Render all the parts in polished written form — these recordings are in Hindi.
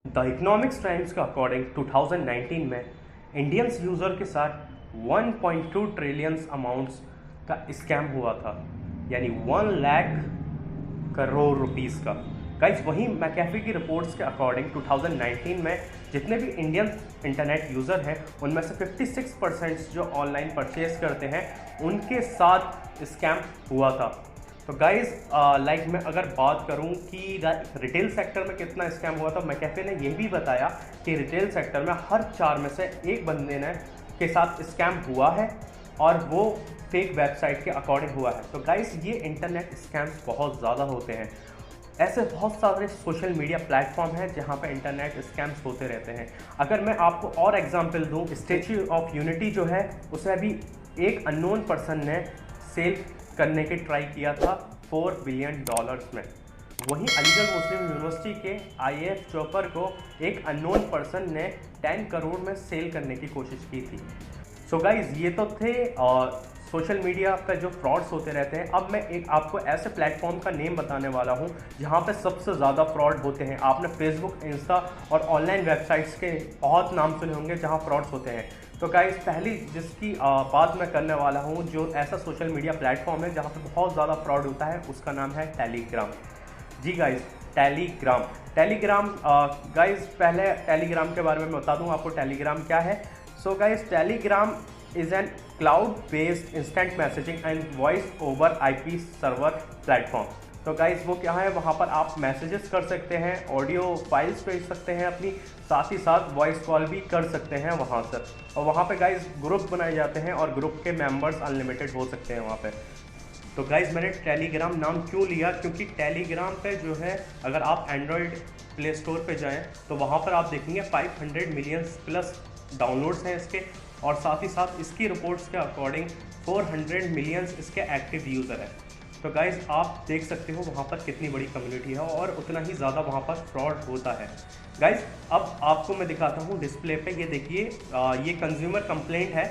द इकोनॉमिक्स टाइम्स का अकॉर्डिंग 2019 में इंडियंस यूज़र के साथ 1.2 ट्रिलियन अमाउंट्स का स्कैम हुआ था, यानी 1 लाख करोड़ रुपीस का। गाइस, वहीं मैकेफी की रिपोर्ट्स के अकॉर्डिंग 2019 में जितने भी इंडियन इंटरनेट यूज़र हैं उनमें से 56% जो ऑनलाइन परचेज करते हैं उनके साथ स्कैम हुआ था। तो गाइज़, मैं अगर बात करूं कि रिटेल सेक्टर में कितना स्कैम हुआ था, मैकेफे ने यह भी बताया कि रिटेल सेक्टर में हर 4 में से एक बंदे ने के साथ स्कैम हुआ है और वो फेक वेबसाइट के अकॉर्डिंग हुआ है। तो गाइज़, ये इंटरनेट स्कैम्स बहुत ज़्यादा होते हैं। ऐसे बहुत सारे सोशल मीडिया प्लेटफॉर्म हैं जहाँ पे इंटरनेट स्कैम्स होते रहते हैं। अगर मैं आपको और एग्जांपल दूँ, स्टैच्यू ऑफ यूनिटी जो है उसे अभी एक अननोन पर्सन ने सेल करने की ट्राई किया था $4 बिलियन में। वहीं अलीगढ़ मुस्लिम यूनिवर्सिटी के IAF चौपर को एक अननोन पर्सन ने 10 करोड़ में सेल करने की कोशिश की थी। सो गाइज, ये तो थे सोशल मीडिया पे जो फ्रॉड्स होते रहते हैं। अब मैं एक आपको ऐसे प्लेटफॉर्म का नेम बताने वाला हूँ जहाँ पे सबसे ज़्यादा फ्रॉड होते हैं। आपने फेसबुक, इंस्टा और ऑनलाइन वेबसाइट्स के बहुत नाम सुने होंगे जहाँ फ्रॉड्स होते हैं। तो गाइस, पहली जिसकी बात मैं करने वाला हूँ, जो ऐसा सोशल मीडिया प्लेटफॉर्म है जहाँ पे बहुत ज़्यादा फ्रॉड होता है, उसका नाम है टेलीग्राम। जी गाइस, टेलीग्राम गाइस, पहले टेलीग्राम के बारे में मैं बता दूँ आपको टेलीग्राम क्या है। So guys, Telegram is an cloud based instant messaging and voice over IP server platform. तो गाइस, वो क्या है, वहाँ पर आप मैसेजेस कर सकते हैं, ऑडियो फाइल्स भेज सकते हैं अपनी, साथ ही साथ वॉइस कॉल भी कर सकते हैं वहाँ से। और वहाँ पे गाइस ग्रुप बनाए जाते हैं और ग्रुप के मेंबर्स अनलिमिटेड हो सकते हैं वहाँ पे। तो गाइस, मैंने टेलीग्राम नाम क्यों लिया, क्योंकि टेलीग्राम पे जो है, अगर आप एंड्रॉयड प्ले स्टोर पे जाएं तो वहाँ पर आप देखेंगे 500 मिलियन प्लस डाउनलोड्स हैं इसके, और साथ ही साथ इसकी रिपोर्ट्स के अकॉर्डिंग 400 मिलियन इसके एक्टिव यूज़र हैं। तो गाइज़, आप देख सकते हो वहाँ पर कितनी बड़ी कम्युनिटी है और उतना ही ज़्यादा वहाँ पर फ्रॉड होता है। गाइज़, अब आपको मैं दिखाता हूँ डिस्प्ले पे, ये देखिए, ये कंज्यूमर कंप्लेंट है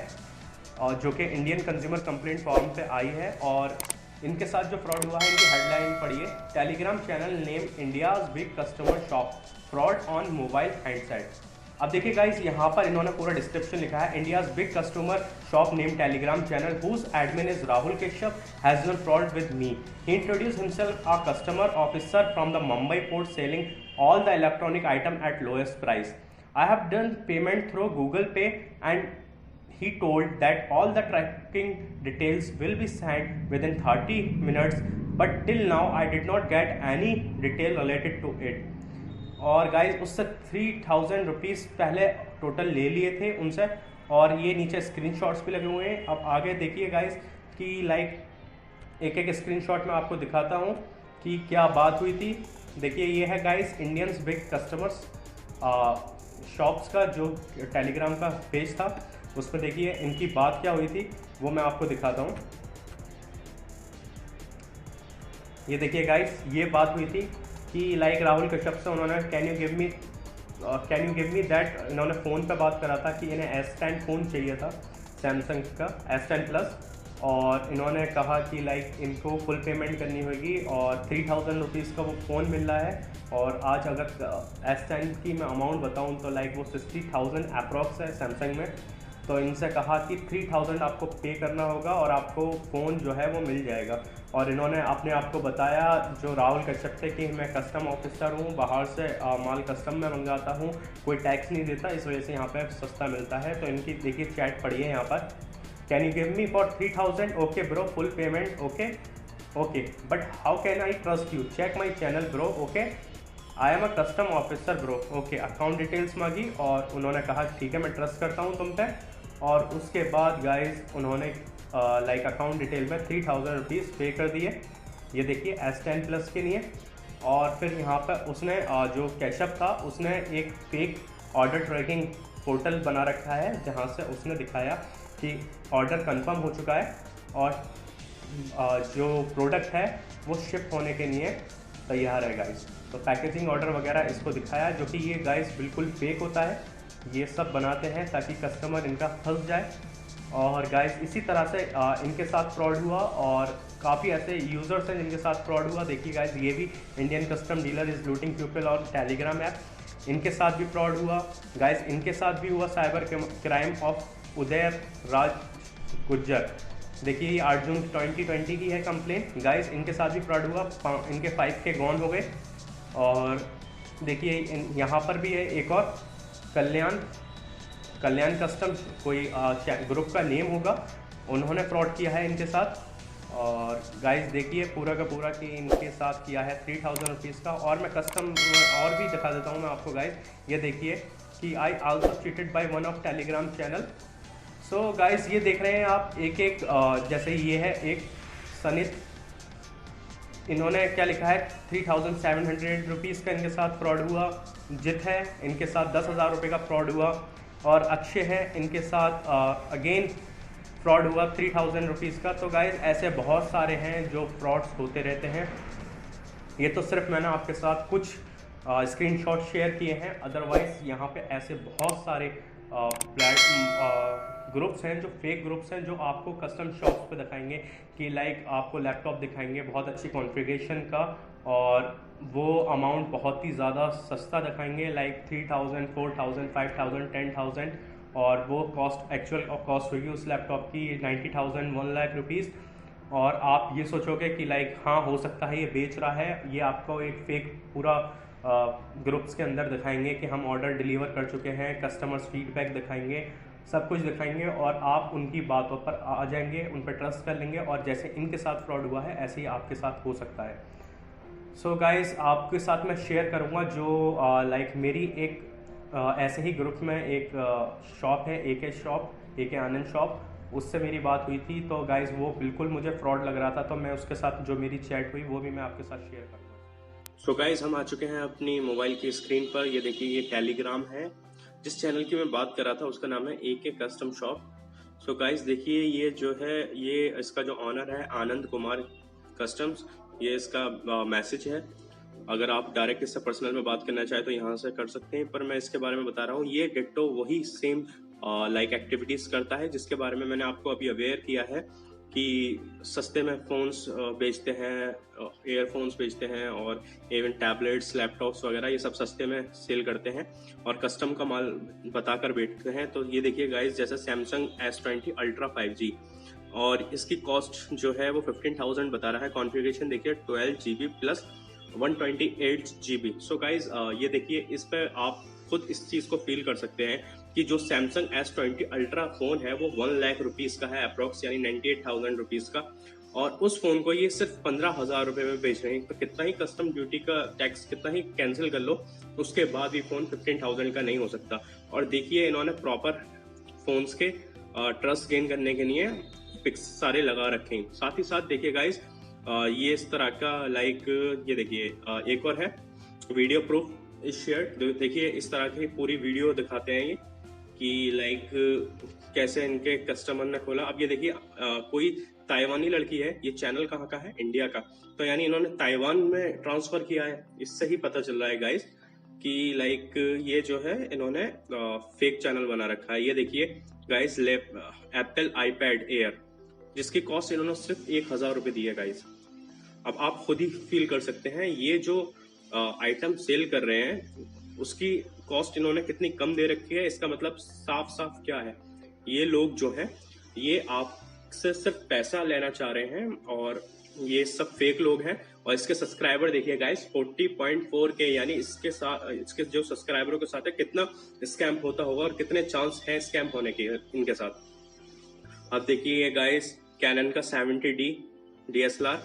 जो कि इंडियन कंज्यूमर कंप्लेंट फॉर्म पे आई है, और इनके साथ जो फ्रॉड हुआ है इनकी हेडलाइन पढ़िए। Telegram channel name India's big customer shop, fraud on mobile handset. अब देखिए गाइस, यहाँ पर इन्होंने पूरा डिस्क्रिप्शन लिखा है। India's big customer shop name Telegram channel whose admin is Rahul Keshav has done fraud with me. He introduce himself a customer officer from the Mumbai port selling all the electronic item at lowest price. I have done payment through Google Pay and he told that all the tracking details will be sent within 30 minutes, but till now I did not get any detail related to it. और गाइज, उससे 3000 रुपीज़ पहले टोटल ले लिए थे उनसे, और ये नीचे स्क्रीनशॉट्स भी लगे हुए हैं। अब आगे देखिए गाइज कि एक एक स्क्रीनशॉट में आपको दिखाता हूँ कि क्या बात हुई थी। देखिए, ये है guys Indians big customers shops का जो टेलीग्राम का पेज था, उस पर देखिए इनकी बात क्या हुई थी, वो मैं आपको दिखाता हूँ। ये देखिए गाइस, ये बात हुई थी कि राहुल कश्यप से उन्होंने can you give me that, इन्होंने फ़ोन पे बात करा था कि इन्हें S10 फ़ोन चाहिए था, सैमसंग का S10 प्लस, और इन्होंने कहा कि इनको फुल पेमेंट करनी होगी और 3000 रुपीज़ का वो फ़ोन मिल रहा है। और आज अगर S10 की मैं अमाउंट बताऊँ तो वो 60,000 अप्रॉक्स है सैमसंग में। तो इनसे कहा कि 3000 आपको पे करना होगा और आपको फ़ोन जो है वो मिल जाएगा। और इन्होंने अपने आप को बताया, जो राहुल कश्यप थे, कि मैं कस्टम ऑफिसर हूँ, बाहर से माल कस्टम में मंगाता हूँ, कोई टैक्स नहीं देता, इस वजह से यहाँ पे सस्ता मिलता है। तो इनकी देखिए चैट पढ़िए यहाँ पर। Can you give me for 3000? Okay bro, full payment. Okay but how can I trust you? Check my channel bro. Okay, I am a custom officer bro. Okay, account details मांगी और उन्होंने कहा ठीक है, मैं ट्रस्ट करता हूँ तुम पे। और उसके बाद गाइस, उन्होंने अकाउंट डिटेल में 3000 रुपीज़ पे कर दिए। ये देखिए S10 प्लस के लिए। और फिर यहाँ पर उसने जो कैशअप था, उसने एक फेक ऑर्डर ट्रैकिंग पोर्टल बना रखा है जहाँ से उसने दिखाया कि ऑर्डर कंफर्म हो चुका है और जो प्रोडक्ट है वो शिप होने के लिए तैयार है गाइस। तो पैकेजिंग ऑर्डर वगैरह इसको दिखाया, जो कि ये गाइस बिल्कुल फेक होता है। ये सब बनाते हैं ताकि कस्टमर इनका फंस जाए। और गाइस, इसी तरह से इनके साथ फ्रॉड हुआ और काफ़ी ऐसे यूज़र्स हैं जिनके साथ फ्रॉड हुआ। देखिए गाइस, ये भी Indian custom dealer is looting people और टेलीग्राम ऐप। इनके साथ भी फ्रॉड हुआ गाइस। इनके साथ भी हुआ साइबर क्राइम ऑफ उदय राज गुज्जर। देखिए ये 8 जून 2020 की है कंप्लेन गाइस। इनके साथ भी फ्रॉड हुआ, इनके 5K गॉन हो गए। और देखिए यहाँ पर भी है एक और कल्याण कस्टम, कोई ग्रुप का नेम होगा, उन्होंने फ्रॉड किया है इनके साथ। और गाइस देखिए पूरा का पूरा कि इनके साथ किया है 3000 रुपीज़ का। और मैं कस्टम और भी दिखा देता हूँ मैं आपको गाइस। ये देखिए कि I also cheated by one of Telegram channel. So guys ये देख रहे हैं आप एक एक जैसे ये है एक सनित, इन्होंने क्या लिखा है 3700 रुपीज़ का इनके साथ फ्रॉड हुआ। जित है इनके साथ 10,000 रुपये का फ्रॉड हुआ। और अक्षय है इनके साथ अगेन फ्रॉड हुआ 3000 रुपीज़ का। तो गाइज ऐसे बहुत सारे हैं जो फ्रॉड्स होते रहते हैं। ये तो सिर्फ मैंने आपके साथ कुछ स्क्रीनशॉट शेयर किए हैं, अदरवाइज यहाँ पे ऐसे बहुत सारे ग्रुप्स हैं जो फेक ग्रुप्स हैं जो आपको कस्टम शॉप्स पे दिखाएंगे कि लाइक आपको लैपटॉप दिखाएंगे बहुत अच्छी कॉन्फ़िगरेशन का, और वो अमाउंट बहुत ही ज़्यादा सस्ता दिखाएंगे लाइक 3000, 4000, 5000, 10,000, और वो कॉस्ट एक्चुअल कॉस्ट होगी उस लैपटॉप की 90,000, 1 लाख रुपीज़। और आप ये सोचोगे कि लाइक हाँ हो सकता है ये बेच रहा है, ये आपको एक फेक पूरा ग्रुप्स के अंदर दिखाएंगे कि हम ऑर्डर डिलीवर कर चुके हैं, कस्टमर्स फीडबैक दिखाएंगे, सब कुछ दिखाएंगे, और आप उनकी बातों पर आ जाएंगे, उन पर ट्रस्ट कर लेंगे, और जैसे इनके साथ फ्रॉड हुआ है ऐसे ही आपके साथ हो सकता है। सो गाइस आपके साथ मैं शेयर करूँगा जो लाइक मेरी एक ऐसे ही ग्रुप में एक शॉप है, AK आनंद शॉप, उससे मेरी बात हुई थी। तो गाइस वो बिल्कुल मुझे फ्रॉड लग रहा था, तो मैं उसके साथ जो मेरी चैट हुई वो भी मैं आपके साथ शेयर करूँगा। सो गाइस हम आ चुके हैं अपनी मोबाइल की स्क्रीन पर। ये देखिए ये टेलीग्राम है, जिस चैनल की मैं बात कर रहा था उसका नाम है AK custom shop. So guys देखिए ये जो है ये इसका जो ऑनर है आनंद कुमार कस्टम्स, ये इसका मैसेज है। अगर आप डायरेक्ट इससे पर्सनल में बात करना चाहे तो यहाँ से कर सकते हैं, पर मैं इसके बारे में बता रहा हूँ। ये डिट्टो वही सेम लाइक एक्टिविटीज़ करता है जिसके बारे में मैंने आपको अभी अवेयर किया है कि सस्ते में फ़ोन्स बेचते हैं, एयरफोन्स बेचते हैं, और इवन टैबलेट्स, लैपटॉप्स वगैरह ये सब सस्ते में सेल करते हैं और कस्टम का माल बताकर बेचते हैं। तो ये देखिए गाइस जैसे सैमसंग S20 अल्ट्रा 5G, और इसकी कॉस्ट जो है वो 15,000 बता रहा है। कॉन्फ़िगरेशन देखिए 12 GB plus 128 GB। So guys ये देखिए इस पर आप खुद इस चीज़ को फील कर सकते हैं कि जो सैमसंग S20 अल्ट्रा फोन है वो 1 लाख रुपीज़ का है अप्रोक्स, यानी 98,000 रुपीज़ का, और उस फोन को ये सिर्फ 15,000 रुपये में बेच रहे हैं। तो कितना ही कस्टम ड्यूटी का टैक्स कितना ही कैंसिल कर लो उसके बाद भी फ़ोन 15,000 का नहीं हो सकता। और देखिए इन्होंने प्रॉपर फोन्स के ट्रस्ट गेन करने के लिए पिक्स सारे लगा रखे हैं। साथ ही साथ देखिए गाइज ये इस तरह का लाइक ये देखिए एक और है वीडियो प्रूफ इस शेयर। देखिए इस तरह की पूरी वीडियो दिखाते हैं ये कि लाइक कैसे इनके कस्टमर ने खोला। अब ये देखिए कोई ताइवानी लड़की है, ये चैनल कहाँ का है, इंडिया का, तो यानी इन्होंने ताइवान में ट्रांसफर किया है। इससे ही पता चल रहा है गाइस कि लाइक ये जो है इन्होंने फेक चैनल बना रखा है। ये देखिए गाइस एप्पल आईपैड एयर, जिसकी कॉस्ट इन्होंने सिर्फ 1,000 रुपये दी है गाइस। अब आप खुद ही फील कर सकते हैं ये जो आइटम सेल कर रहे हैं उसकी कॉस्ट इन्होंने कितनी कम दे रखी है। इसका मतलब साफ साफ क्या है, ये लोग जो है ये आपसे सिर्फ पैसा लेना चाह रहे हैं, और ये सब फेक लोग हैं। और इसके सब्सक्राइबर देखिए गाइस 40.4K, यानी इसके जो सब्सक्राइबरों के साथ है कितना स्कैम होता होगा और कितने चांस हैं स्कैम होने के इनके साथ। अब देखिए गाइस कैनन का 70D DSLR,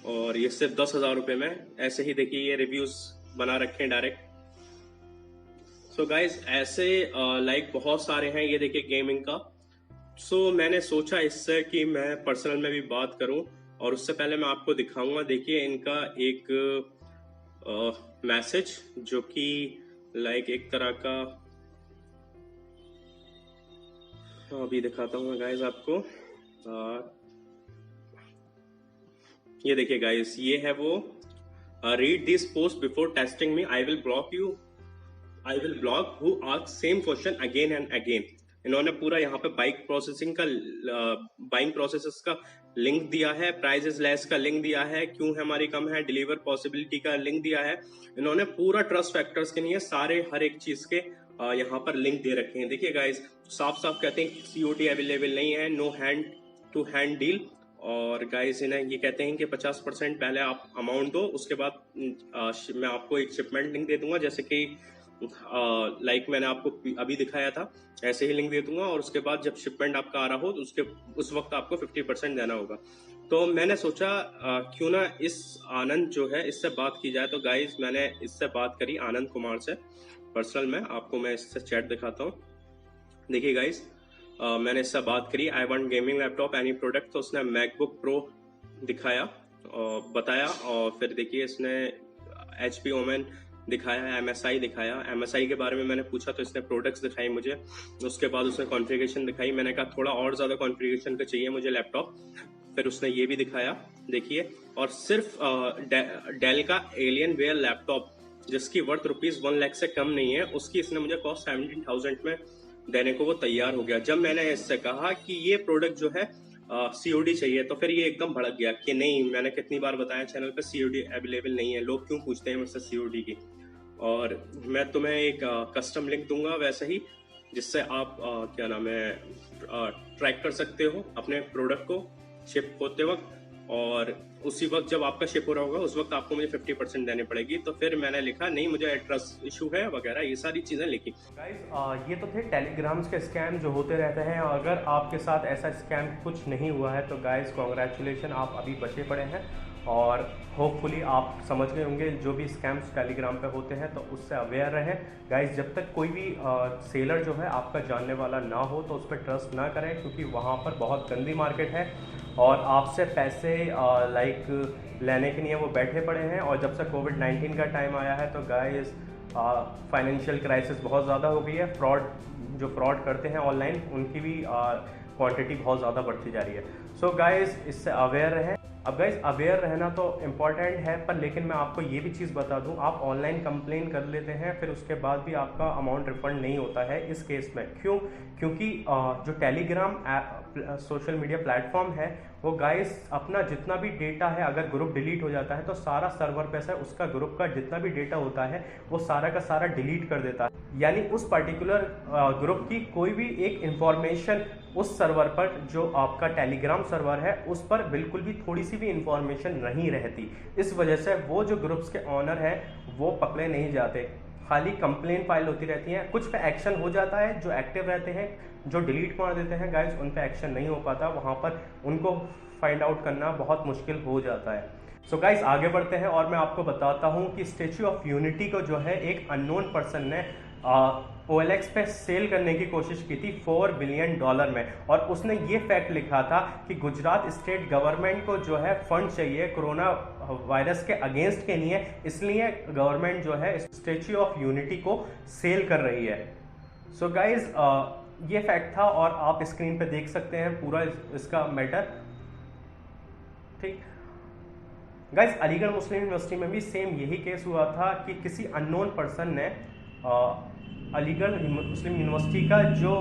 और ये सिर्फ 10,000 रुपये में। ऐसे ही देखिए ये रिव्यूज बना रखे हैं डायरेक्ट। सो गाइज ऐसे लाइक बहुत सारे हैं। ये देखिए गेमिंग का। सो मैंने सोचा इससे कि मैं पर्सनल में भी बात करूं, और उससे पहले मैं आपको दिखाऊंगा। देखिए इनका एक मैसेज जो कि लाइक एक तरह का अभी दिखाता हूँ मैं गाइज आपको। ये देखिए गाइस ये है वो read this post before testing me, I will block who ask same question again and again. इन्होंने पूरा यहाँ पे बाइंग प्रोसेसेस का लिंक दिया है, प्राइस इज लेस का लिंक दिया है, क्यों है हमारी कम है, डिलीवर पॉसिबिलिटी का लिंक दिया है। इन्होंने पूरा ट्रस्ट फैक्टर्स के लिए सारे हर एक चीज के यहाँ पर लिंक दे रखे हैं। देखिए गाइस, साफ साफ कहते हैं सीओडी अवेलेबल नहीं है, no hand to hand deal. और गाइस इन्हें ये कहते हैं कि 50% पहले आप अमाउंट दो, उसके बाद मैं आपको एक शिपमेंट लिंक दे दूंगा, जैसे कि लाइक मैंने आपको अभी दिखाया था, ऐसे ही लिंक दे दूंगा, और उसके बाद जब शिपमेंट आपका आ रहा हो तो उस वक्त आपको 50% देना होगा। तो मैंने सोचा क्यों ना इस आनंद जो है इससे बात की जाए। तो गाइस मैंने इससे बात करी आनंद कुमार से पर्सनल में, आपको मैं इससे चैट दिखाता हूँ। देखिए गाइस, मैंने इससे बात करी, I want gaming laptop any product, तो उसने मैकबुक प्रो दिखाया और बताया, और फिर देखिए इसने HP ओमेन दिखाया, MSI दिखाया। MSI के बारे में मैंने पूछा तो इसने प्रोडक्ट्स दिखाई मुझे, उसके बाद उसने कॉन्फ़िगरेशन दिखाई। मैंने कहा थोड़ा और ज़्यादा कॉन्फ़िगरेशन का चाहिए मुझे लैपटॉप, फिर उसने ये भी दिखाया देखिए। और सिर्फ डेल का एलियन वेयर लैपटॉप जिसकी वर्थ ₹1 लाख से कम नहीं है, उसकी इसने मुझे कॉस्ट 17,000 में देने को वो तैयार हो गया। जब मैंने इससे कहा कि ये प्रोडक्ट जो है COD चाहिए, तो फिर ये एकदम भड़क गया कि नहीं, मैंने कितनी बार बताया चैनल पे COD अवेलेबल नहीं है, लोग क्यों पूछते हैं मुझसे COD की। और मैं तुम्हें एक कस्टम लिंक दूंगा वैसे ही, जिससे आप क्या नाम है ट्रैक कर सकते हो अपने प्रोडक्ट को शिप होते वक्त, और उसी वक्त जब आपका शिप हो रहा होगा उस वक्त आपको मुझे 50% देनी पड़ेगी। तो फिर मैंने लिखा नहीं, मुझे ट्रस्ट इशू है वगैरह, ये सारी चीज़ें लिखी। गाइस ये तो थे टेलीग्राम्स के स्कैम जो होते रहते हैं। अगर आपके साथ ऐसा स्कैम कुछ नहीं हुआ है तो गाइस कॉन्ग्रेचुलेशन, आप अभी बचे पड़े हैं, और होपफुली आप समझ गए होंगे जो भी स्कैम्स टेलीग्राम पे होते हैं, तो उससे अवेयर रहें गाइस। जब तक कोई भी सेलर जो है आपका जानने वाला ना हो तो उस पर ट्रस्ट ना करें, क्योंकि वहाँ पर बहुत गंदी मार्केट है और आपसे पैसे लाइक लेने के लिए वो बैठे पड़े हैं। और जब से कोविड-19 का टाइम आया है तो गाइस फाइनेंशियल क्राइसिस बहुत ज़्यादा हो गई है। जो फ्रॉड करते हैं ऑनलाइन उनकी भी क्वांटिटी बहुत ज़्यादा बढ़ती जा रही है। सो गाइस इससे अवेयर रहें। अब गाइस अवेयर रहना तो इम्पॉर्टेंट है, पर लेकिन मैं आपको ये भी चीज़ बता दूं, आप ऑनलाइन कंप्लेन कर लेते हैं फिर उसके बाद भी आपका अमाउंट रिफंड नहीं होता है इस केस में। क्यों? क्योंकि जो टेलीग्राम सोशल मीडिया प्लेटफॉर्म है वो गाइस अपना जितना भी डेटा है, अगर ग्रुप डिलीट हो जाता है तो सारा सर्वर पे से उसका ग्रुप का जितना भी डेटा होता है वो सारा का सारा डिलीट कर देता है। यानी उस पर्टिकुलर ग्रुप की कोई भी एक इंफॉर्मेशन उस सर्वर पर, जो आपका टेलीग्राम सर्वर है, उस पर बिल्कुल भी थोड़ी सी भी इंफॉर्मेशन नहीं रहती। इस वजह से वो जो ग्रुप्स के ऑनर हैं वो पकड़े नहीं जाते, खाली कंप्लेन फाइल होती रहती है। कुछ पे एक्शन हो जाता है, जो एक्टिव रहते हैं, जो डिलीट मार देते हैं गाइस, उन पे एक्शन नहीं हो पाता, वहाँ पर उनको फाइंड आउट करना बहुत मुश्किल हो जाता है। सो गाइस आगे बढ़ते हैं और मैं आपको बताता हूँ कि स्टैच्यू ऑफ यूनिटी को जो है एक अननोन पर्सन ने OLX पे सेल करने की कोशिश की थी $4 बिलियन में, और उसने ये फैक्ट लिखा था कि गुजरात स्टेट गवर्नमेंट को जो है फंड चाहिए कोरोना वायरस के अगेंस्ट के लिए, इसलिए गवर्नमेंट जो है स्टैच्यू ऑफ यूनिटी को सेल कर रही है। सो गाइज ये फैक्ट था और आप स्क्रीन पे देख सकते हैं पूरा इसका मैटर। ठीक गाइज, अलीगढ़ मुस्लिम यूनिवर्सिटी में भी सेम यही केस हुआ था कि किसी अननोन पर्सन ने अलीगढ़ मुस्लिम यूनिवर्सिटी का जो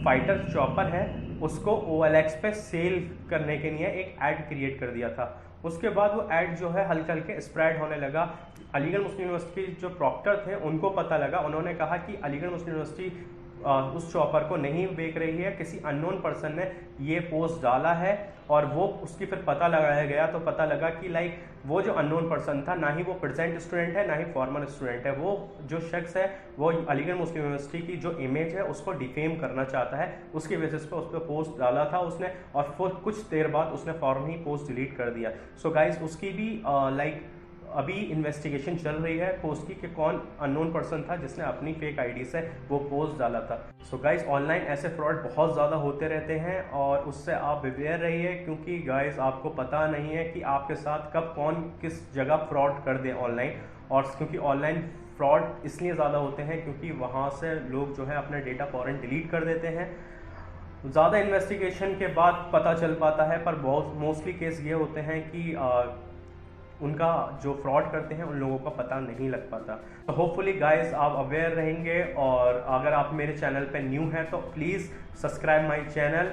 फाइटर चॉपर है उसको OLX पे सेल करने के लिए एक ऐड क्रिएट कर दिया था। उसके बाद वो ऐड जो है हल्के हल्के स्प्रेड होने लगा। अलीगढ़ मुस्लिम यूनिवर्सिटी के जो प्रॉक्टर थे उनको पता लगा, उन्होंने कहा कि अलीगढ़ मुस्लिम यूनिवर्सिटी उस चॉपर को नहीं बेच रही है, किसी अननोन पर्सन ने ये पोस्ट डाला है। और वो उसकी फिर पता लगाया गया तो पता लगा कि लाइक वो जो अननोन पर्सन था, ना ही वो प्रेजेंट स्टूडेंट है ना ही फॉर्मर स्टूडेंट है, वो जो शख्स है वो अलीगढ़ मुस्लिम यूनिवर्सिटी की जो इमेज है उसको डिफेम करना चाहता है। उसकी बेसिस पे उस पर पोस्ट डाला था उसने, और फिर कुछ देर बाद उसने फौरन ही पोस्ट डिलीट कर दिया। सो गाइज उसकी भी लाइक अभी इन्वेस्टिगेशन चल रही है पोस्ट की कि कौन अननोन पर्सन था जिसने अपनी फेक आईडी से वो पोस्ट डाला था। सो गाइस ऑनलाइन ऐसे फ्रॉड बहुत ज़्यादा होते रहते हैं और उससे आप अवेयर रहिए, क्योंकि गाइस आपको पता नहीं है कि आपके साथ कब कौन किस जगह फ्रॉड कर दे ऑनलाइन। और क्योंकि ऑनलाइन फ्रॉड इसलिए ज़्यादा होते हैं क्योंकि वहाँ से लोग जो है अपना डेटा फौरन डिलीट कर देते हैं। ज़्यादा इन्वेस्टिगेशन के बाद पता चल पाता है, पर बहुत मोस्टली केस ये होते हैं कि उनका जो फ्रॉड करते हैं उन लोगों का पता नहीं लग पाता। तो होपफुली गाइस आप अवेयर रहेंगे, और अगर आप मेरे चैनल पे न्यू हैं तो please subscribe my channel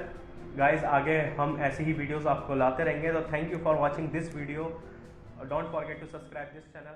guys आगे हम ऐसी ही वीडियोस आपको लाते रहेंगे। तो thank you for watching this video. Don't forget to subscribe this channel.